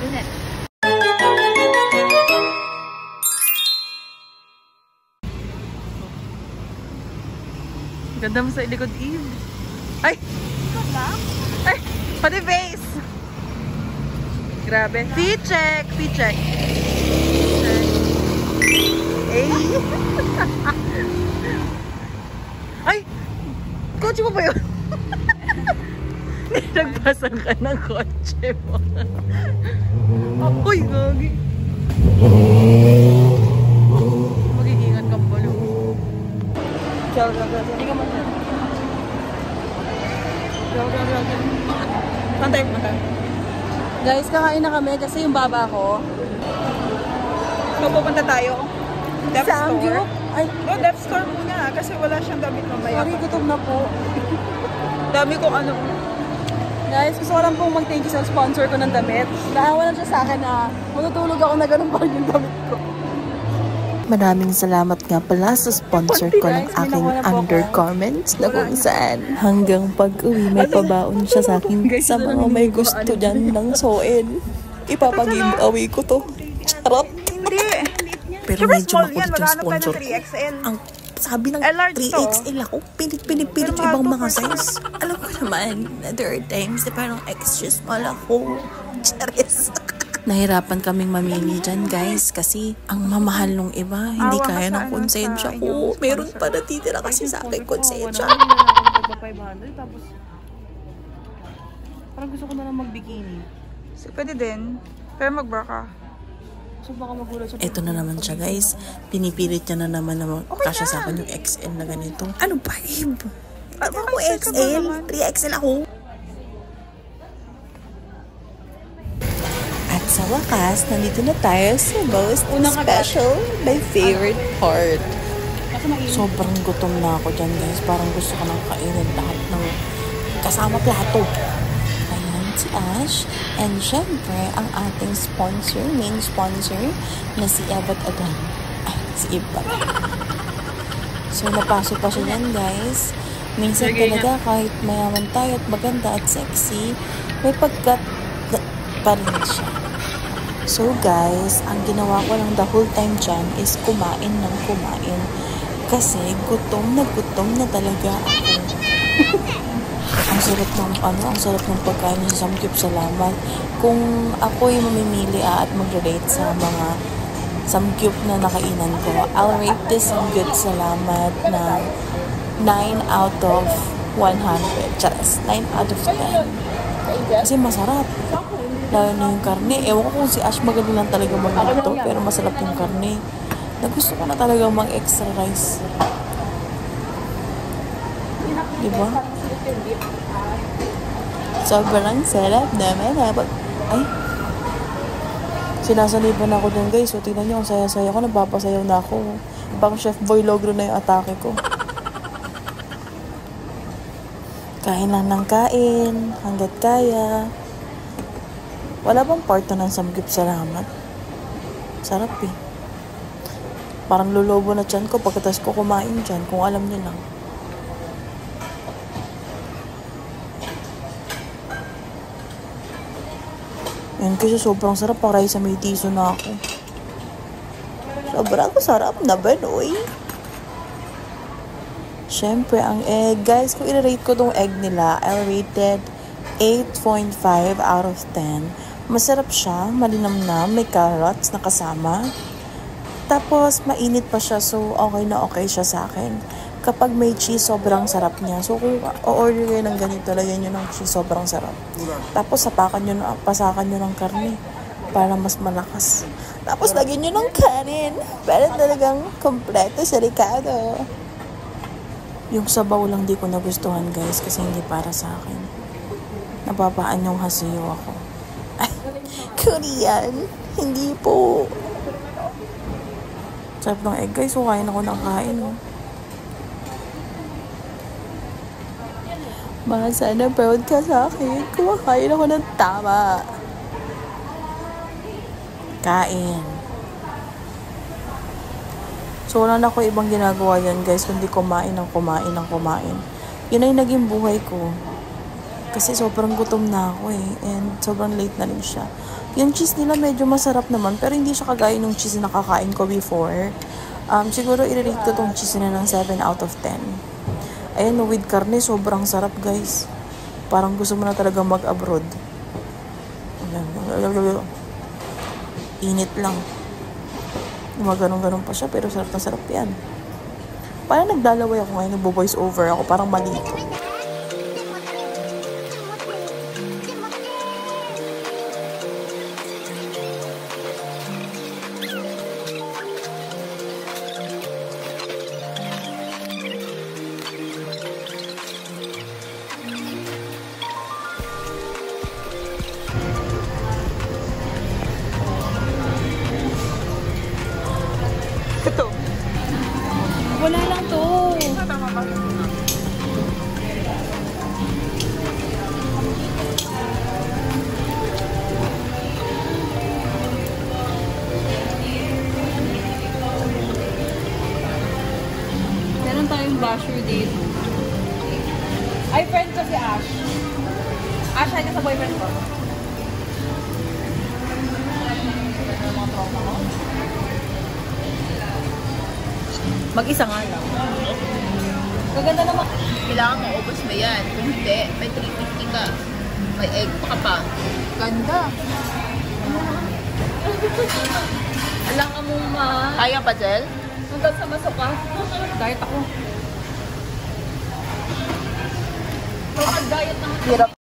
Ulit. Ganda mo sa likod, Eve. Ay! Ikaw ba? Ay! Pati face! Grabe. Feet check! Feet check! Ay! Ay! Kotse mo ba yun? Nagpasan ka ng kotse mo. Uy! Gagi! Magigingan kang balo. Hindi ka man. Santay. Guys, kakain na kami kasi yung baba ko. So, pupunta tayo. Dep store. Ay, No, Dep store muna kasi wala siyang damit mamaya. sorry, gutom na po. Dami kong ano. Guys, gusto ko lang pong mag-thank you sa sponsor ko ng damit. Naawa lang siya sa akin na matutulog ako na ganun pa rin yung damit ko. Maraming salamat nga pala sa sponsor ko ng aking undergarments na kung saan hanggang pag-uwi may pabaon siya sa akin sa mga may gusto dyan ng soin. Ipapag-giveaway ko to. Charot! Hindi. Pero medyo makulit yung Maghanap tayo sponsor ng 3XL. Ang sabi ng large 3XL ako, pilit yung ibang mga size. Alam ko naman, there are times na parang extra small ako. Charis! Nahirapan kaming mamili dyan, guys, kasi ang mamahal nung iba, hindi kaya ng konsensya ko. Meron pa natitira kasi sa akin konsensya. Tapos, parang gusto ko na lang mag-bikini. So, pwede din. Pero mag-bra ka. So, baka magulat siya. Ito na naman siya, guys. Pinipilit niya na naman na kasya sa akin yung XL na ganito. Ano ba, Ib? Ano ako XL? 3XL ako. At sa wakas, nandito na tayo sa most special, my favorite part. Sobrang gutom na ako dyan, guys. Parang gusto ko nang kainin lahat ng kasama plato. Ayan, si Ash. And syempre, ang ating sponsor, main sponsor, na si Eva at Adan. Ay, si Iba. So, napasok pa siya dyan, guys. Minsan talaga, kahit mayaman tayo at maganda at sexy, may pagkat pa rin siya. So guys, ang ginawa ko lang the whole time dyan is kumain ng kumain. Kasi gutom na talaga ako. Ang sarap ng pagkain sa Samgyup Salamat. Kung ako'y mamimili at mag-rate sa mga Samgyup na nakainan ko, I'll rate this Samgyup Salamat na 9 out of 100. Just 9 out of 10. Kasi masarap. Lalo na yung karne. Ewan ko kung si Ash magaling lang talaga magluto, pero masarap yung karne. Nagusto ko na talaga mag-extra rice. Diba? Sobrang sarap naman. Ay! Sinasanipan ako dun, guys. So, tingnan nyo, ang saya-saya ko. Napapasayaw na ako. Pang Chef Boy Logro na yung atake ko. Kain lang ng kain. Hanggat kaya. Wala bang part na ng Samgyup Salamat? Sarap eh. Parang lulobo na tiyan ko pagkatas ko kumain dyan, kung alam niyo lang. Yan kasi sobrang sarap, para sa may tiso na ako. Sobrang sarap na ba, noy? Siyempre, ang egg. Guys, kung i-rate ko tong egg nila, I'll rate it 8.5 out of 10. Masarap siya, malinamnam, may carrots na kasama. Tapos, mainit pa siya, so okay na okay siya sa akin. Kapag may cheese, sobrang sarap niya. So, kung o-order kayo ng ganito, lagyan nyo ng cheese, sobrang sarap. Tapos, pasakan nyo ng karne para mas malakas. Tapos, lagyan nyo ng kanin para talagang kompleto sa Ricardo. Yung sabaw lang di ko nagustuhan, guys, kasi hindi para sa akin. Napapaan yung hasiyo ako. Ay, Korean. Hindi po. Sarap ng egg, guys. So, kain ako ng kain. Oh. Mahal, sana proud ka sa akin. Kumakain ako ng tama. Kain. So, wala na ako ibang ginagawa yan, guys. Kundi kumain ng kumain ng kumain. Yun ay naging buhay ko. Kasi sobrang gutom na ako eh. And sobrang late na rin siya. Yung cheese nila medyo masarap naman. Pero hindi siya kagaya ng cheese na nakakain ko before. Siguro i-rate ko tong cheese na ng 7 out of 10. Ayan, with karne, sobrang sarap guys. Parang gusto mo na talaga mag-abroad. Init lang. Ganun-ganun pa siya, pero sarap na sarap yan. Parang naglalaway ako ngayon, nagbo-voice over ako, parang malito. Ito. Wala lang to. Tama ba? Meron tayong basher dito. Ay, friend ko si Ash. Ash, ay ka sa boyfriend ko. Mag-isa nga lang. Gaganda naman. Kailangan maubos mo yan. Kung hindi, may 350 ka. May egg pa ka pa. Ganda. Alam ka mo Kaya pa, Jel? hanggang sa masuka. Diet ako. So, diet na. Hirap.